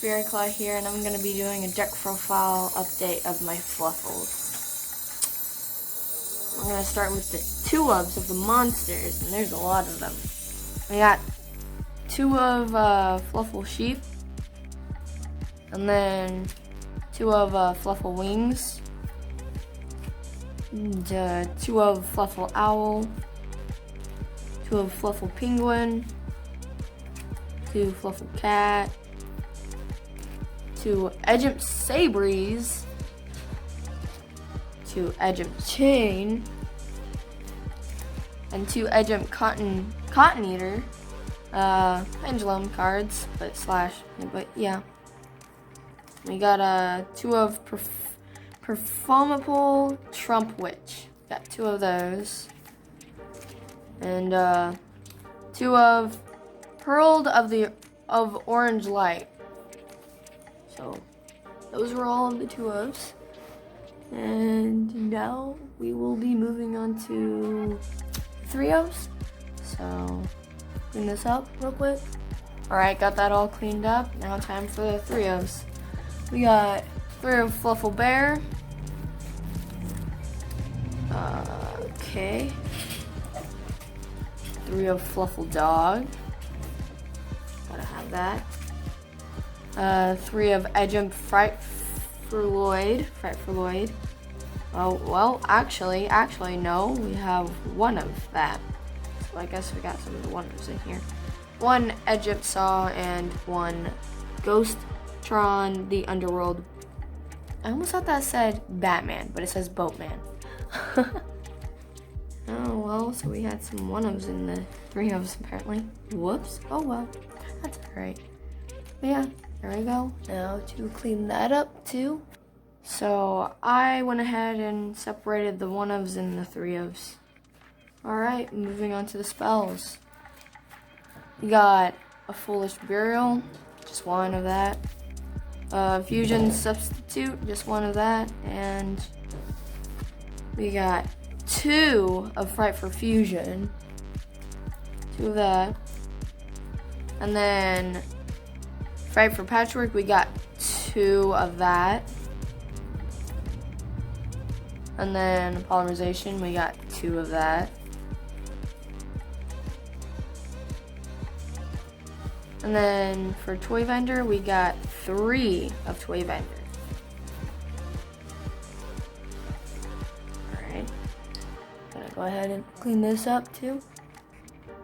SpiritClaw here, and I'm going to be doing a deck profile update of my Fluffals. I'm going to start with the 2 ofs of the monsters, and there's a lot of them. I got 2 of Fluffal Sheep, and then 2 of Fluffal Wings, and 2 of Fluffal Owl, 2 of Fluffal Penguin, 2 Fluffal Cat, 2 Edgimp Sabres, 2 Edgimp Chain, and 2 Edgimp Cotton Eater, Pendulum cards, but yeah. We got 2 of Performable Trump Witch. Got 2 of those, and 2 of Herald of Orange Light. So those were all of the 2 ofs. And now we will be moving on to 3 ofs. So clean this up real quick. Alright, got that all cleaned up. Now time for the 3 ofs. We got 3 of Fluffal Bear. Okay. 3 of Fluffal Dog. Gotta have that. 3 of Edgimp Frightful Lloyd. Oh, well, actually, no. We have 1 of that. So I guess we got some of the wonders in here. 1 Edgimp Saw and 1 Ghosttron the Underworld. I almost thought that said Batman, but it says Boatman. Oh, well, so we had some 1-ofs in the 3 ofs apparently. Whoops. Oh, well. That's alright. But yeah, there we go. Now to clean that up too. So I went ahead and separated the 1-ofs and the 3 ofs. Alright, moving on to the spells. We got a Foolish Burial, just 1 of that. Fusion Substitute, just 1 of that. And we got 2 of Fright for Fusion, 2 of that. And then Fright for Patchwork, we got 2 of that. And then Polymerization, we got 2 of that. And then for Toy Vendor, we got 3 of Toy Vendor. Alright. Gonna go ahead and clean this up too.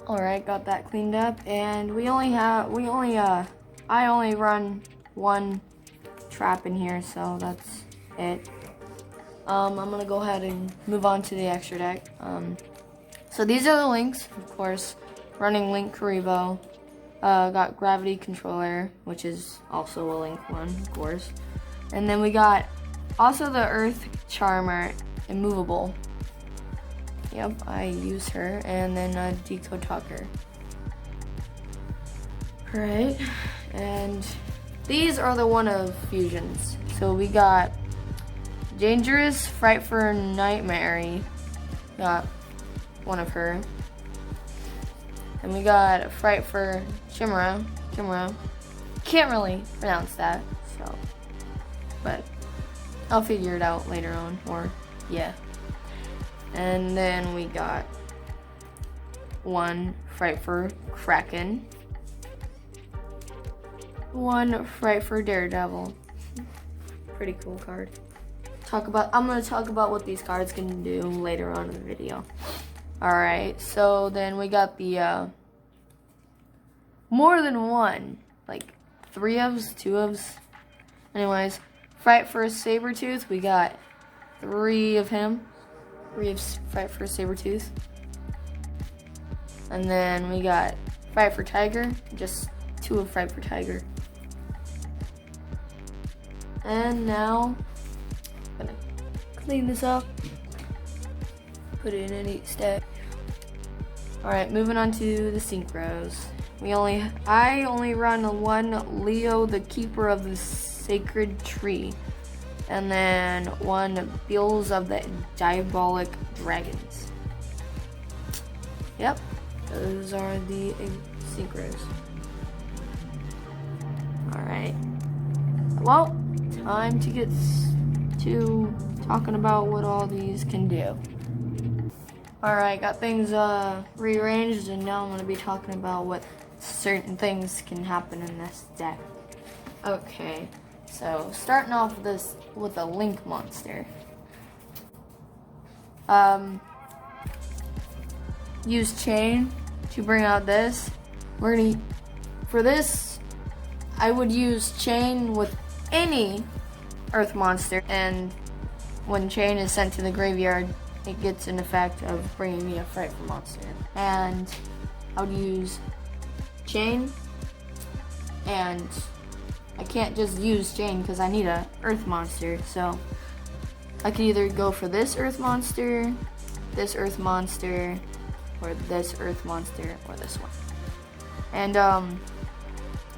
Alright, got that cleaned up, and I only run 1 trap in here, so that's it. I'm gonna go ahead and move on to the extra deck. So these are the links, of course. Running Link Karibo. Got Gravity Controller, which is also a Link one, of course. And then we got also the Earth Charmer Immovable. Yep, I use her. And then Decode Talker. Right, and these are the 1-of fusions. So we got Dangerous Fright for Nightmare. Got 1 of her. And we got Fright for Chimera. Can't really pronounce that, so, but I'll figure it out later on, or yeah. And then we got 1 Fright for Kraken. 1 Fright for Daredevil. Pretty cool card. I'm gonna talk about what these cards can do later on in the video. Alright, so then we got the more than 1, like 3 ofs, 2 ofs. Anyways, Fright for Sabretooth, we got 3 of him. 3 of Fright for Sabretooth. And then we got Fright for Tiger, just 2 of Fright for Tiger. And now, I'm gonna clean this up, put it in a neat stack. Alright, moving on to the synchros. I only run 1 Leo, the Keeper of the Sacred Tree. And then 1 Bills of the Diabolic Dragons. Yep, those are the synchros. Alright, well, time to get to talking about what all these can do. Alright, got things rearranged, and now I'm going to be talking about what certain things can happen in this deck. Okay, so starting off with a Link monster. Use Chain to bring out this. For this, I would use Chain with any Earth monster, and when Chain is sent to the graveyard, it gets an effect of bringing me a Frightful monster. And I would use Chain, and I can't just use Chain because I need a Earth monster, so I could either go for this Earth monster, or this Earth monster, or this one. And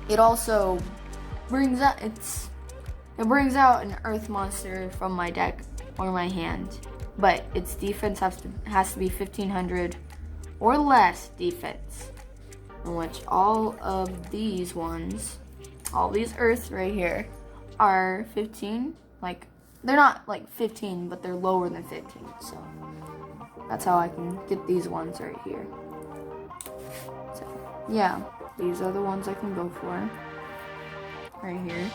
it also brings out an Earth monster from my deck or my hand, but its defense has to be 1500 or less defense, in which all of these ones, all these Earths right here, are 15. Like, they're not like 15, but they're lower than 15. So that's how I can get these ones right here. So yeah, these are the ones I can go for right here.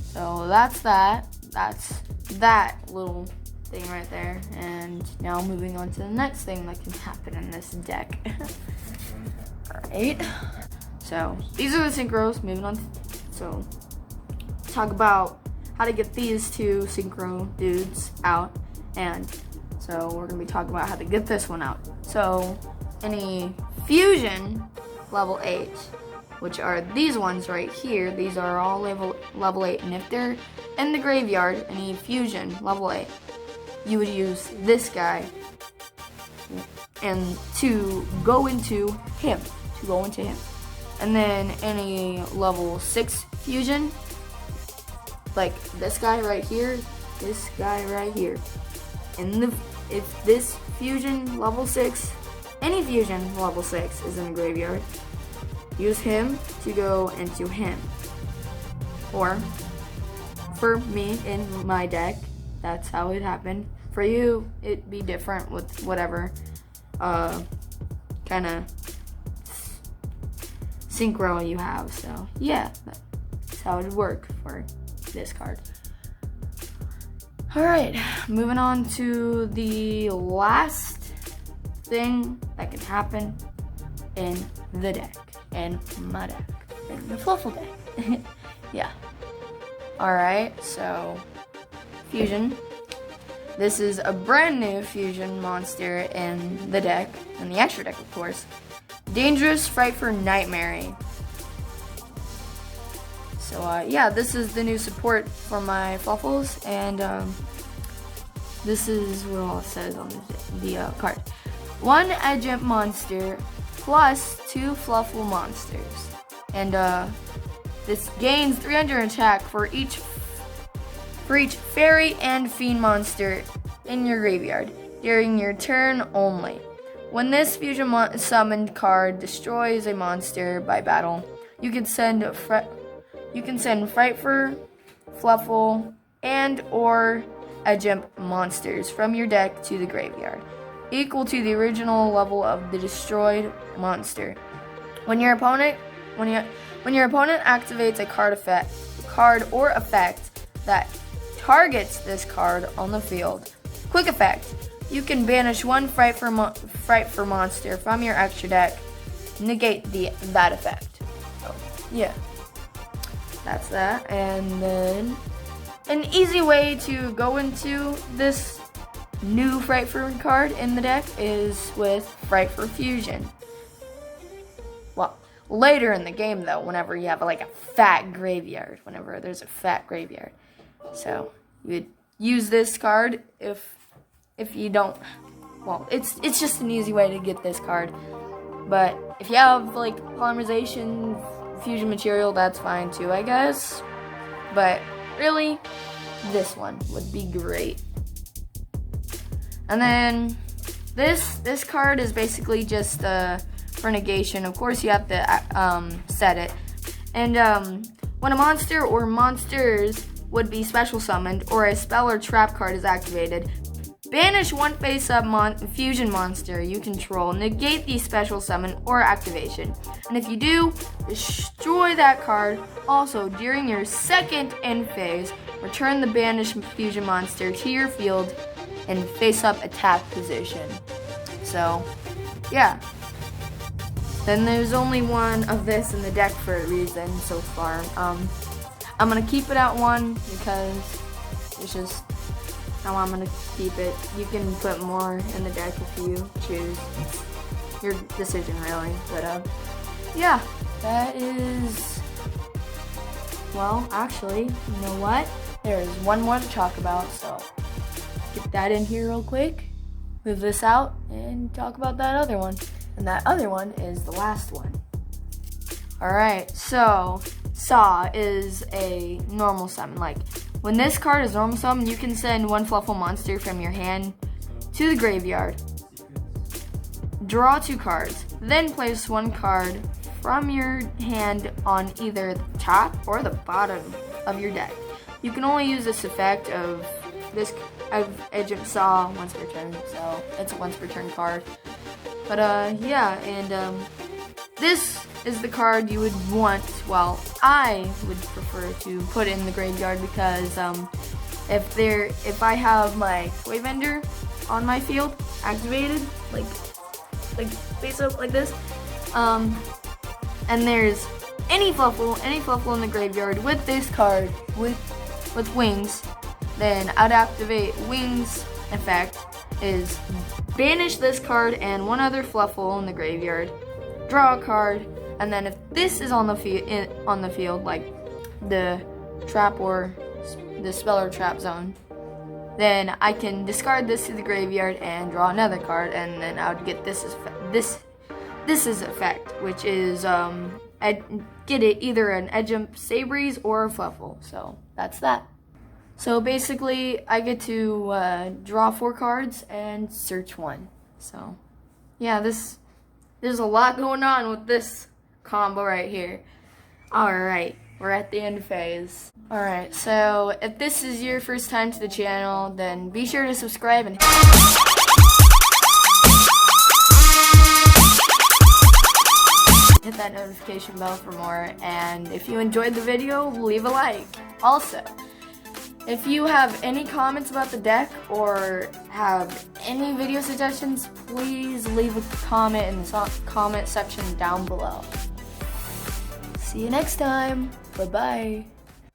So that's that. That's that little thing right there. And now moving on to the next thing that can happen in this deck. Alright. So these are the synchros. Moving on. So talk about how to get these two synchro dudes out. And so we're going to be talking about how to get this one out. So any fusion level 8, which are these ones right here, these are all level 8, and if they're in the graveyard, any fusion level 8, you would use this guy and to go into him. And then any level 6 fusion, like this guy right here, and if this fusion level 6, any fusion level 6 is in the graveyard, use him to go into him. Or for me in my deck, that's how it happened. For you, it'd be different with whatever kind of synchro you have. So yeah, that's how it would work for this card. Alright, moving on to the last thing that can happen in the deck. In my deck. In the Fluffal deck. Yeah. Alright, so fusion. This is a brand new fusion monster in the deck. In the extra deck, of course. Dangerous, Frightful, Nightmare. So yeah, this is the new support for my Fluffals, and this is what all it says on the card. 1 adjunct monster plus 2 Fluffal monsters, and this gains 300 attack for each fairy and fiend monster in your graveyard during your turn only. When this fusion summoned card destroys a monster by battle, you can send Frightful, Fluffal, and or adjunct monsters from your deck to the graveyard, equal to the original level of the destroyed monster. When your opponent activates a card or effect that targets this card on the field, quick effect, you can banish 1 Frightful monster from your extra deck, negate that effect. So yeah, that's that. And then an easy way to go into this new Frightful card in the deck is with Frightful Fusion. Well, later in the game though, whenever you have like a fat graveyard, whenever there's a fat graveyard. So you would use this card if you don't, well, it's just an easy way to get this card. But if you have like polymerization, fusion material, that's fine too, I guess. But really, this one would be great. And then this card is basically just for negation. Of course, you have to set it. And When a monster or monsters would be special summoned or a spell or trap card is activated, banish one face-up fusion monster you control, negate the special summon or activation, and if you do, destroy that card. Also, during your second end phase, return the banished fusion monster to your field in face-up attack position. So, yeah. Then there's only one of this in the deck for a reason so far. I'm gonna keep it at one because it's just how I'm gonna keep it. You can put more in the deck if you choose. It's your decision, really. But yeah, that is. Well, actually, you know what? There is one more to talk about, so get that in here real quick. Move this out and talk about that other one. And that other one is the last one. Alright, so Saw is a normal summon. Like, when this card is normal summon, you can send one Fluffal monster from your hand to the graveyard. Draw 2 cards. Then place 1 card from your hand on either the top or the bottom of your deck. You can only use this effect of Edge of Saw once per turn, so it's a once per turn card. But yeah, and this is the card you would want. Well, I would prefer to put in the graveyard because if I have my toy vendor on my field activated, like face up like this, and there's any Fluffal in the graveyard with this card with wings, then I'd activate wings effect is banish this card and one other Fluffal in the graveyard, draw a card, and then if this is on the field, like the trap or the spell or trap zone, then I can discard this to the graveyard and draw another card, and then I would get this effect, which is I'd get it either an Edge of Sabreeze or a Fluffal. So that's that. So basically, I get to draw 4 cards and search 1. So, yeah, there's a lot going on with this combo right here. Alright, we're at the end phase. Alright, so if this is your first time to the channel, then be sure to subscribe and hit that notification bell for more. And if you enjoyed the video, leave a like. Also, if you have any comments about the deck or have any video suggestions, please leave a comment in the comment section down below. See you next time. Bye-bye.